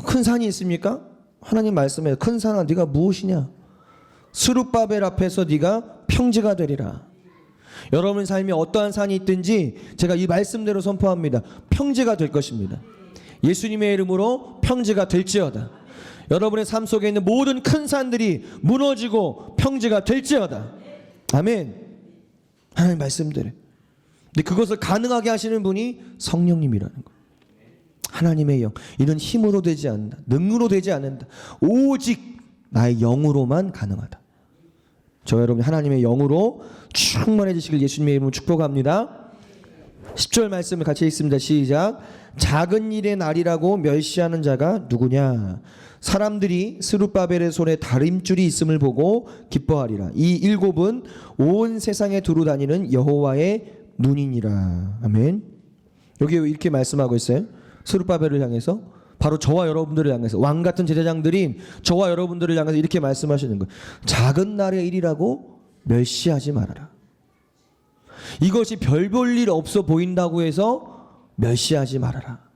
[SPEAKER 1] 큰 산이 있습니까? 하나님 말씀에 큰 산아 네가 무엇이냐? 스룹바벨 앞에서 네가 평지가 되리라. 여러분 삶에 어떠한 산이 있든지 제가 이 말씀대로 선포합니다. 평지가 될 것입니다. 예수님의 이름으로 평지가 될지어다. 여러분의 삶 속에 있는 모든 큰 산들이 무너지고 평지가 될지어다. 아멘. 하나님 말씀대로. 근데 그것을 가능하게 하시는 분이 성령님이라는 거예요. 하나님의 영. 이런 힘으로 되지 않는다. 능으로 되지 않는다. 오직 나의 영으로만 가능하다. 저 여러분 하나님의 영으로 충만해지시길 예수님의 이름으로 축복합니다. 10절 말씀을 같이 읽습니다. 시작. 작은 일의 날이라고 멸시하는 자가 누구냐? 사람들이 스룹바벨의 손에 다림줄이 있음을 보고 기뻐하리라. 이 일곱은 온 세상에 두루 다니는 여호와의 눈이니라. 아멘. 여기 이렇게 말씀하고 있어요. 스룹바벨을 향해서, 바로 저와 여러분들을 향해서, 왕 같은 제사장들인 저와 여러분들을 향해서 이렇게 말씀하시는 거예요. 작은 날의 일이라고 멸시하지 말아라. 이것이 별 볼 일 없어 보인다고 해서 멸시하지 말아라.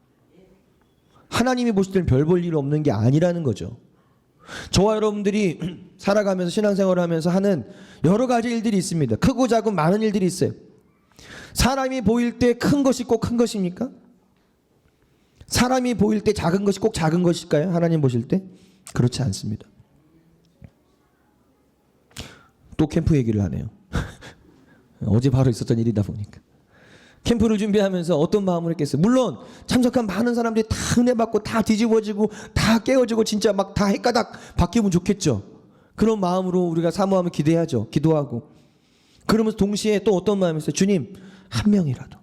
[SPEAKER 1] 하나님이 보실 때는 별 볼 일 없는 게 아니라는 거죠. 저와 여러분들이 살아가면서 신앙생활을 하면서 하는 여러 가지 일들이 있습니다. 크고 작은 많은 일들이 있어요. 사람이 보일 때 큰 것이 꼭 큰 것입니까? 사람이 보일 때 작은 것이 꼭 작은 것일까요? 하나님 보실 때? 그렇지 않습니다. 또 캠프 얘기를 하네요. 어제 바로 있었던 일이다 보니까. 캠프를 준비하면서 어떤 마음을 했겠어요? 물론 참석한 많은 사람들이 다 은혜 받고 다 뒤집어지고 다 깨어지고 진짜 막 다 헷가닥 바뀌면 좋겠죠. 그런 마음으로 우리가 사모하면 기대하죠. 기도하고. 그러면서 동시에 또 어떤 마음이 있어요? 주님, 한 명이라도.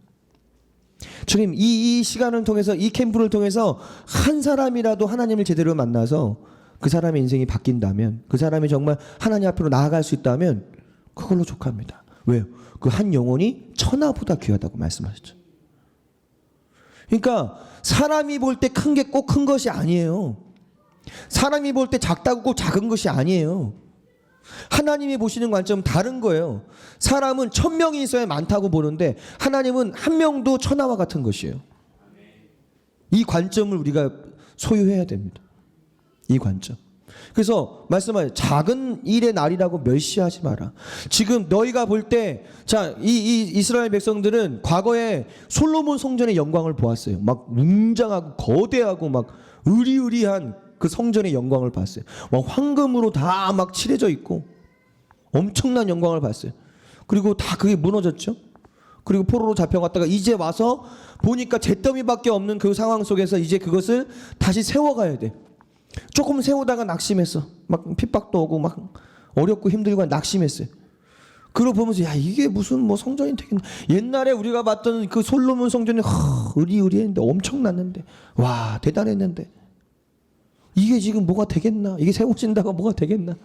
[SPEAKER 1] 주님, 이 시간을 통해서, 이 캠프를 통해서 한 사람이라도 하나님을 제대로 만나서 그 사람의 인생이 바뀐다면, 그 사람이 정말 하나님 앞으로 나아갈 수 있다면 그걸로 족합니다. 왜요? 그 한 영혼이 천하보다 귀하다고 말씀하셨죠. 그러니까 사람이 볼 때 큰 게 꼭 큰 것이 아니에요. 사람이 볼 때 작다고 꼭 작은 것이 아니에요. 하나님이 보시는 관점은 다른 거예요. 사람은 1000명이 있어야 많다고 보는데 하나님은 한 명도 천하와 같은 것이에요. 이 관점을 우리가 소유해야 됩니다. 이 관점. 그래서 말씀하세요. 작은 일의 날이라고 멸시하지 마라. 지금 너희가 볼 때, 자, 이 이스라엘 백성들은 과거에 솔로몬 성전의 영광을 보았어요. 막 웅장하고 거대하고 막 으리으리한 그 성전의 영광을 봤어요. 막 황금으로 다 막 칠해져 있고 엄청난 영광을 봤어요. 그리고 다 그게 무너졌죠. 그리고 포로로 잡혀갔다가 이제 와서 보니까 잿더미밖에 없는 그 상황 속에서 이제 그것을 다시 세워가야 돼. 조금 세우다가 낙심했어. 막 핍박도 오고 막 어렵고 힘들고 낙심했어요. 그러고 보면서 야, 이게 무슨 뭐 성전이 되겠나. 옛날에 우리가 봤던 그 솔로몬 성전이 으리으리했는데 엄청났는데, 와, 대단했는데 이게 지금 뭐가 되겠나? 이게 세워진다가 뭐가 되겠나?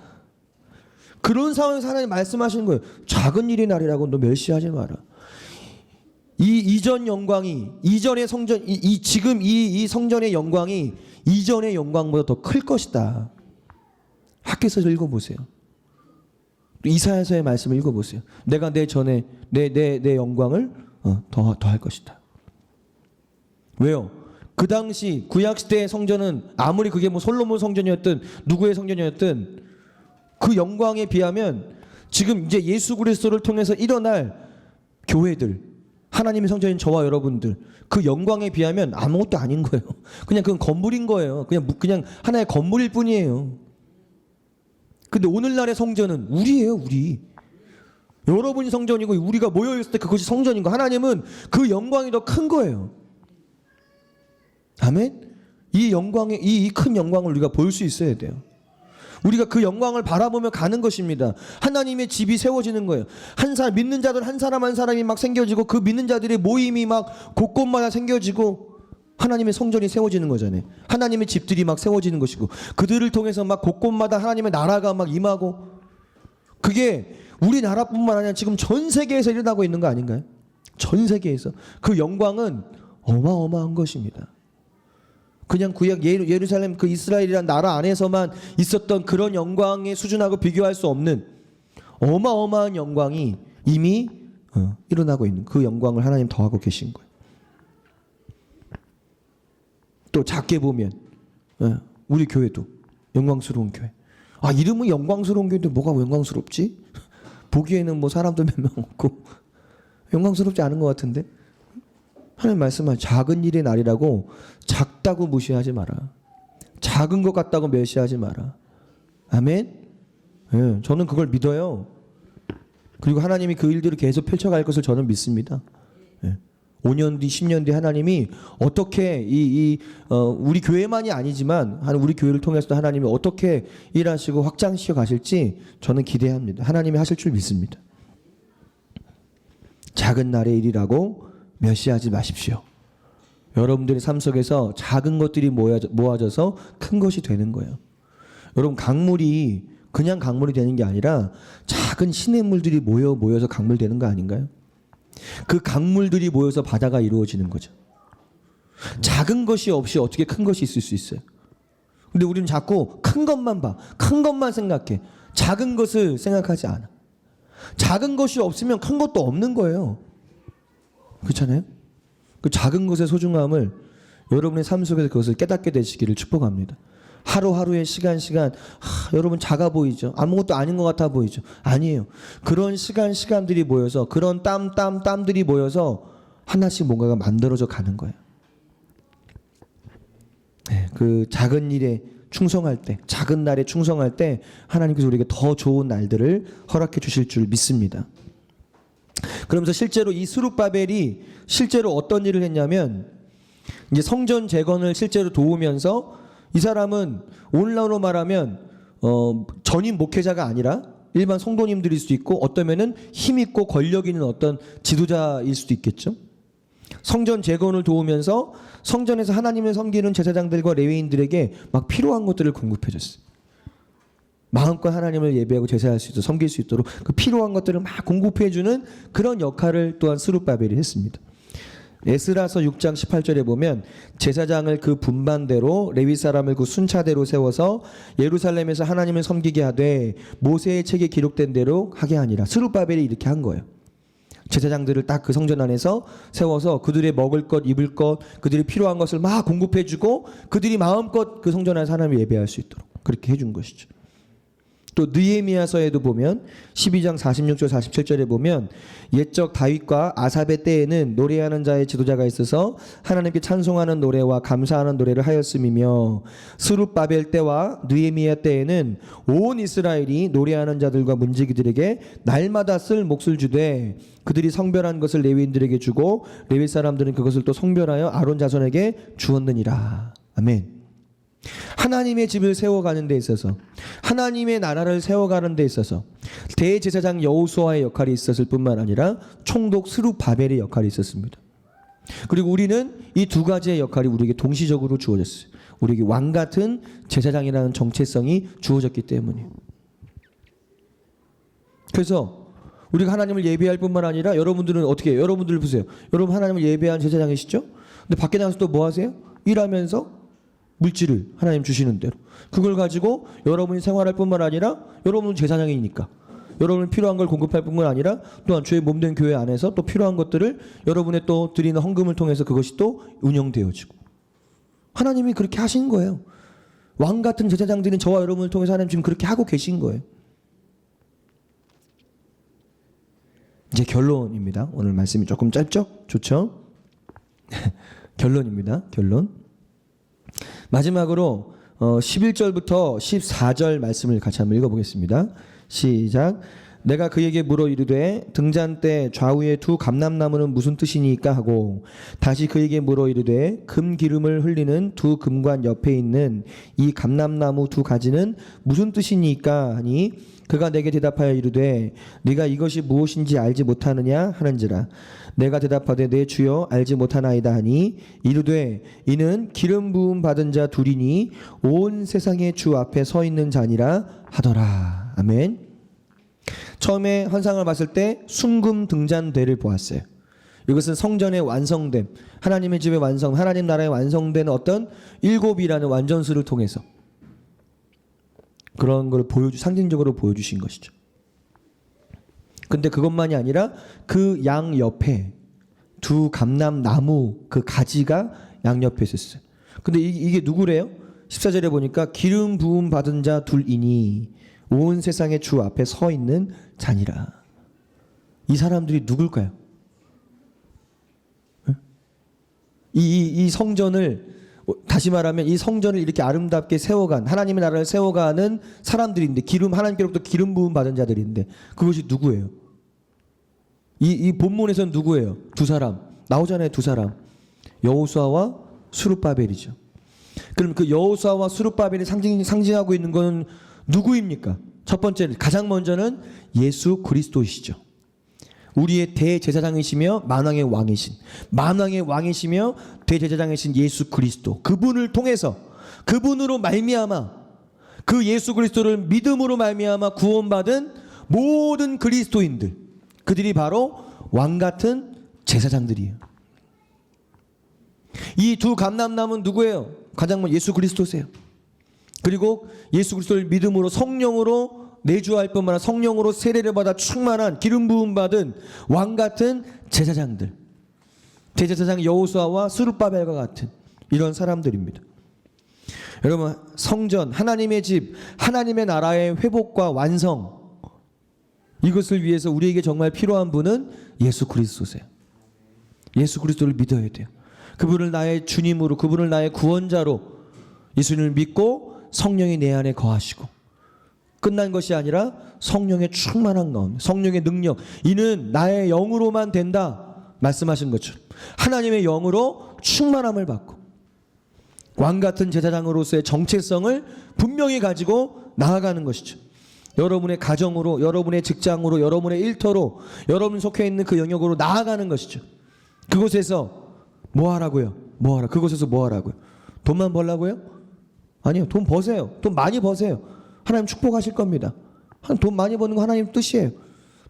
[SPEAKER 1] 그런 상황에서 하나님 말씀하시는 거예요. 작은 일의 날이라고 너 멸시하지 마라. 이 이전 영광이, 이전의 성전, 지금 이 성전의 영광이 이전의 영광보다 더 클 것이다. 학교에서 읽어보세요. 또 이사야서의 말씀을 읽어보세요. 내가 내 전에 내 영광을 더 할 것이다. 왜요? 그 당시 구약 시대의 성전은 아무리 그게 뭐 솔로몬 성전이었든 누구의 성전이었든 그 영광에 비하면 지금 이제 예수 그리스도를 통해서 일어날 교회들, 하나님의 성전인 저와 여러분들, 그 영광에 비하면 아무것도 아닌 거예요. 그냥 그건 건물인 거예요. 그냥 하나의 건물일 뿐이에요. 근데 오늘날의 성전은 우리예요, 우리. 여러분이 성전이고 우리가 모여 있을 때 그것이 성전인 거. 하나님은 그 영광이 더 큰 거예요. 아멘. 이 영광의 이 큰 영광을 우리가 볼 수 있어야 돼요. 우리가 그 영광을 바라보며 가는 것입니다. 하나님의 집이 세워지는 거예요. 한 사람, 믿는 자들 한 사람 한 사람이 막 생겨지고 그 믿는 자들의 모임이 막 곳곳마다 생겨지고 하나님의 성전이 세워지는 거잖아요. 하나님의 집들이 막 세워지는 것이고 그들을 통해서 막 곳곳마다 하나님의 나라가 막 임하고, 그게 우리나라뿐만 아니라 지금 전 세계에서 일어나고 있는 거 아닌가요? 전 세계에서. 그 영광은 어마어마한 것입니다. 그냥 구약 예루살렘 그 이스라엘이란 나라 안에서만 있었던 그런 영광의 수준하고 비교할 수 없는 어마어마한 영광이 이미 일어나고 있는 그 영광을 하나님 더하고 계신 거예요. 또 작게 보면 우리 교회도 영광스러운 교회. 아, 이름은 영광스러운 교회인데 뭐가 영광스럽지? 보기에는 뭐 사람도 몇 명 없고 영광스럽지 않은 것 같은데. 하나님 말씀하신 작은 일의 날이라고 작다고 무시하지 마라. 작은 것 같다고 멸시하지 마라. 아멘. 예, 저는 그걸 믿어요. 그리고 하나님이 그 일들을 계속 펼쳐갈 것을 저는 믿습니다. 예. 5년 뒤, 10년 뒤 하나님이 어떻게 우리 교회만이 아니지만 우리 교회를 통해서도 하나님이 어떻게 일하시고 확장시켜 가실지 저는 기대합니다. 하나님이 하실 줄 믿습니다. 작은 날의 일이라고 멸시하지 마십시오. 여러분들의 삶 속에서 작은 것들이 모아져서 큰 것이 되는 거예요. 여러분, 강물이 그냥 강물이 되는 게 아니라 작은 시냇물들이 모여서 강물 되는 거 아닌가요? 그 강물들이 모여서 바다가 이루어지는 거죠. 작은 것이 없이 어떻게 큰 것이 있을 수 있어요? 근데 우리는 자꾸 큰 것만 봐. 큰 것만 생각해. 작은 것을 생각하지 않아. 작은 것이 없으면 큰 것도 없는 거예요. 그렇잖아요? 그 작은 것의 소중함을 여러분의 삶 속에서 그것을 깨닫게 되시기를 축복합니다. 하루하루의 시간 여러분 작아 보이죠? 아무것도 아닌 것 같아 보이죠? 아니에요. 그런 시간들이 모여서 그런 땀들이 모여서 하나씩 뭔가가 만들어져 가는 거예요. 네, 그 작은 일에 충성할 때, 작은 날에 충성할 때 하나님께서 우리에게 더 좋은 날들을 허락해 주실 줄 믿습니다. 그러면서 실제로 이 스룹바벨이 실제로 어떤 일을 했냐면 이제 성전 재건을 실제로 도우면서 이 사람은 오늘날로 말하면 전임 목회자가 아니라 일반 성도님들일 수도 있고 어떠면은 힘 있고 권력 있는 어떤 지도자일 수도 있겠죠. 성전 재건을 도우면서 성전에서 하나님을 섬기는 제사장들과 레위인들에게 막 필요한 것들을 공급해 줬어요. 마음껏 하나님을 예배하고 제사할 수 있도록 섬길 수 있도록 그 필요한 것들을 막 공급해 주는 그런 역할을 또한 스룹바벨이 했습니다. 에스라서 6장 18절에 보면 제사장을 그 분반대로 레위 사람을 그 순차대로 세워서 예루살렘에서 하나님을 섬기게 하되 모세의 책에 기록된 대로 하게 하니라. 스룹바벨이 이렇게 한 거예요. 제사장들을 딱 그 성전 안에서 세워서 그들의 먹을 것, 입을 것, 그들이 필요한 것을 막 공급해 주고 그들이 마음껏 그 성전 안에서 하나님을 예배할 수 있도록 그렇게 해준 것이죠. 또 느헤미야서에도 보면 12장 46절 47절에 보면 옛적 다윗과 아삽의 때에는 노래하는 자의 지도자가 있어서 하나님께 찬송하는 노래와 감사하는 노래를 하였음이며 스룹바벨 때와 느헤미야 때에는 온 이스라엘이 노래하는 자들과 문지기들에게 날마다 쓸 몫을 주되 그들이 성별한 것을 레위인들에게 주고 레위 사람들은 그것을 또 성별하여 아론 자손에게 주었느니라. 아멘. 하나님의 집을 세워가는 데 있어서 하나님의 나라를 세워가는 데 있어서 대제사장 여호수아의 역할이 있었을 뿐만 아니라 총독 스룹바벨의 역할이 있었습니다. 그리고 우리는 이 두 가지의 역할이 우리에게 동시적으로 주어졌어요. 우리에게 왕 같은 제사장이라는 정체성이 주어졌기 때문이에요. 그래서 우리가 하나님을 예배할 뿐만 아니라 여러분들은 어떻게 해요? 여러분들 보세요. 여러분 하나님을 예배한 제사장이시죠? 근데 밖에 나가서 또 뭐 하세요? 일하면서 물질을 하나님 주시는 대로 그걸 가지고 여러분이 생활할 뿐만 아니라 여러분은 제사장이니까 여러분은 필요한 걸 공급할 뿐만 아니라 또한 주의 몸된 교회 안에서 또 필요한 것들을 여러분의 또 드리는 헌금을 통해서 그것이 또 운영되어지고 하나님이 그렇게 하신 거예요. 왕 같은 제사장들인 저와 여러분을 통해서 하나님 지금 그렇게 하고 계신 거예요. 이제 결론입니다. 오늘 말씀이 조금 짧죠? 좋죠? 결론입니다. 결론. 마지막으로 11절부터 14절 말씀을 같이 한번 읽어보겠습니다. 시작. 내가 그에게 물어 이르되 등잔 때 좌우에 두 감람나무는 무슨 뜻이니까 하고 다시 그에게 물어 이르되 금 기름을 흘리는 두 금관 옆에 있는 이 감람나무 두 가지는 무슨 뜻이니까 하니 그가 내게 대답하여 이르되 네가 이것이 무엇인지 알지 못하느냐 하는지라. 내가 대답하되 내 주여 알지 못하나이다 하니 이르되 이는 기름 부음 받은 자 둘이니 온 세상의 주 앞에 서 있는 자니라 하더라. 아멘. 처음에 환상을 봤을 때 순금 등잔대를 보았어요. 이것은 성전의 완성됨, 하나님의 집의 완성, 하나님 나라의 완성된 어떤 일곱이라는 완전수를 통해서 그런 걸 상징적으로 보여주신 것이죠. 근데 그것만이 아니라 그 양 옆에 두 감람나무 그 가지가 양옆에 있었어요. 근데 이게 누구래요? 14절에 보니까 기름 부음 받은 자 둘이니 온 세상의 주 앞에 서 있는 자니라. 이 사람들이 누굴까요? 이 성전을 다시 말하면 이 성전을 이렇게 아름답게 세워간 하나님의 나라를 세워가는 사람들인데 하나님께로부터 기름 부음 받은 자들인데 그것이 누구예요? 이 본문에서는 누구예요? 두 사람 나오잖아요. 두 사람 여호수아와 스룹바벨이죠. 그럼 그 여호수아와 스룹바벨이 상징하고 있는 것은 누구입니까? 첫 번째 가장 먼저는 예수 그리스도이시죠. 우리의 대제사장이시며 만왕의 왕이시며 대제사장이신 예수 그리스도, 그분을 통해서 그분으로 말미암아 그 예수 그리스도를 믿음으로 말미암아 구원받은 모든 그리스도인들, 그들이 바로 왕 같은 제사장들이에요. 이 두 감람나무는 누구예요? 가장 먼저 예수 그리스도세요. 그리고 예수 그리스도를 믿음으로 성령으로 내주할 뿐만 아니라 성령으로 세례를 받아 충만한 기름 부음 받은 왕 같은 제사장들, 대제사장 여호수아와 스룹바벨과 같은 이런 사람들입니다. 여러분, 성전, 하나님의 집, 하나님의 나라의 회복과 완성, 이것을 위해서 우리에게 정말 필요한 분은 예수 그리스도세요. 예수 그리스도를 믿어야 돼요. 그분을 나의 주님으로, 그분을 나의 구원자로 예수님을 믿고 성령이 내 안에 거하시고, 끝난 것이 아니라 성령의 충만한 가운데, 성령의 능력, 이는 나의 영으로만 된다 말씀하신 것처럼 하나님의 영으로 충만함을 받고 왕 같은 제사장으로서의 정체성을 분명히 가지고 나아가는 것이죠. 여러분의 가정으로, 여러분의 직장으로, 여러분의 일터로, 여러분 속해 있는 그 영역으로 나아가는 것이죠. 그곳에서 뭐 하라고요? 그곳에서 뭐 하라고요? 돈만 벌라고요? 아니요. 돈 버세요. 돈 많이 버세요. 하나님 축복하실 겁니다. 돈 많이 버는 거 하나님 뜻이에요.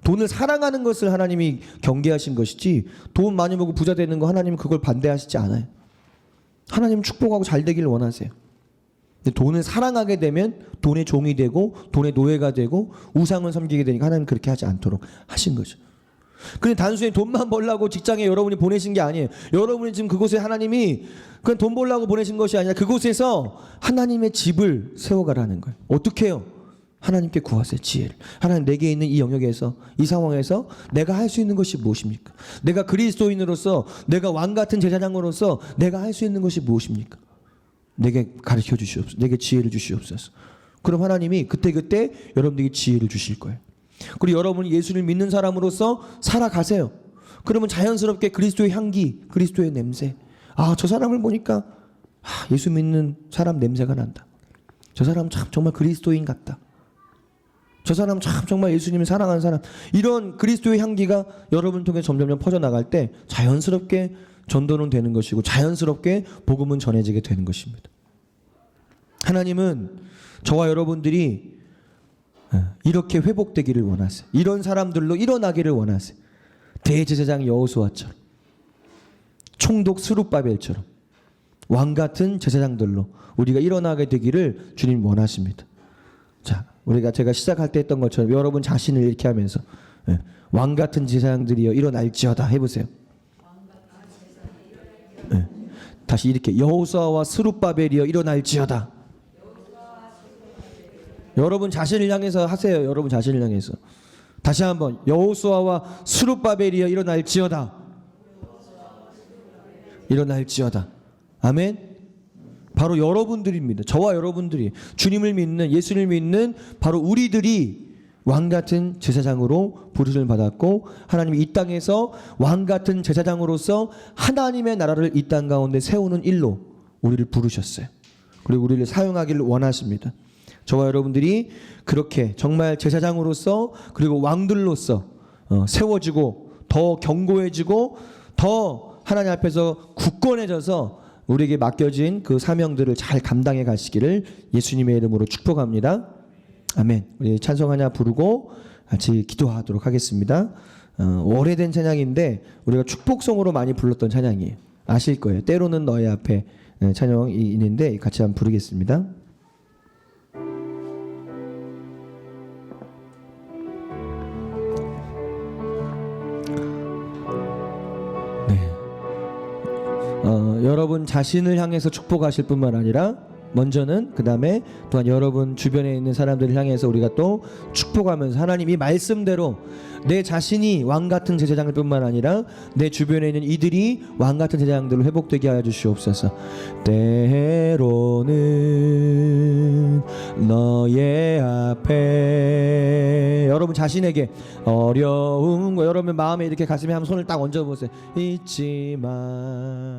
[SPEAKER 1] 돈을 사랑하는 것을 하나님이 경계하신 것이지, 돈 많이 벌고 부자 되는 거 하나님은 그걸 반대하시지 않아요. 하나님 축복하고 잘 되기를 원하세요. 근데 돈을 사랑하게 되면 돈의 종이 되고 돈의 노예가 되고 우상을 섬기게 되니까 하나님 그렇게 하지 않도록 하신 거죠. 근데 단순히 돈만 벌려고 직장에 여러분이 보내신 게 아니에요. 여러분이 지금 그곳에 하나님이 그냥 돈 벌려고 보내신 것이 아니라 그곳에서 하나님의 집을 세워가라는 거예요. 어떻게 해요? 하나님께 구하세요. 지혜를. 하나님, 내게 있는 이 영역에서, 이 상황에서 내가 할 수 있는 것이 무엇입니까? 내가 그리스도인으로서, 내가 왕 같은 제사장으로서 내가 할 수 있는 것이 무엇입니까? 내게 가르쳐 주시옵소서. 내게 지혜를 주시옵소서. 그럼 하나님이 그때그때 여러분들에게 지혜를 주실 거예요. 그리고 여러분이 예수를 믿는 사람으로서 살아가세요. 그러면 자연스럽게 그리스도의 향기, 그리스도의 냄새, 저 사람을 보니까 예수 믿는 사람 냄새가 난다. 저 사람 참 정말 그리스도인 같다. 저 사람 참 정말 예수님을 사랑하는 사람. 이런 그리스도의 향기가 여러분 통해 점점 퍼져나갈 때 자연스럽게 전도는 되는 것이고 자연스럽게 복음은 전해지게 되는 것입니다. 하나님은 저와 여러분들이 이렇게 회복되기를 원하세요. 이런 사람들로 일어나기를 원하세요. 대제사장 여호수아처럼, 총독 스룹바벨처럼 왕 같은 제사장들로 우리가 일어나게 되기를 주님 원하십니다. 자, 제가 시작할 때 했던 것처럼 여러분 자신을 이렇게 하면서 왕 같은 제사장들이여 일어날지어다 해보세요. 다시 이렇게 여호수아와 스룹바벨이여 일어날지어다. 여러분 자신을 향해서 하세요. 여러분 자신을 향해서. 다시 한번 여호수아와 스룹바벨이여 일어날지어다. 일어날지어다. 아멘. 바로 여러분들입니다. 저와 여러분들이 주님을 믿는, 예수를 믿는 바로 우리들이 왕 같은 제사장으로 부르심을 받았고, 하나님이 이 땅에서 왕 같은 제사장으로서 하나님의 나라를 이 땅 가운데 세우는 일로 우리를 부르셨어요. 그리고 우리를 사용하기를 원하십니다. 저와 여러분들이 그렇게 정말 제사장으로서 그리고 왕들로서 세워지고 더 견고해지고 더 하나님 앞에서 굳건해져서 우리에게 맡겨진 그 사명들을 잘 감당해 가시기를 예수님의 이름으로 축복합니다. 아멘. 우리 찬송 하나 부르고 같이 기도하도록 하겠습니다. 오래된 찬양인데 우리가 축복성으로 많이 불렀던 찬양이에요. 아실 거예요. 때로는 너의 앞에 찬양이 있는데 같이 한번 부르겠습니다. 여러분 자신을 향해서 축복하실 뿐만 아니라 먼저는 그다음에 또한 여러분 주변에 있는 사람들을 향해서 우리가 또 축복하면서 하나님 이 말씀대로 내 자신이 왕 같은 제사장일 뿐만 아니라 내 주변에 있는 이들이 왕 같은 제사장들로 회복되게 하여 주시옵소서. 때로는 너의 앞에 여러분 자신에게 어려운 거 여러분 마음에 이렇게 가슴에 한번 손을 딱 얹어보세요. 잊지 마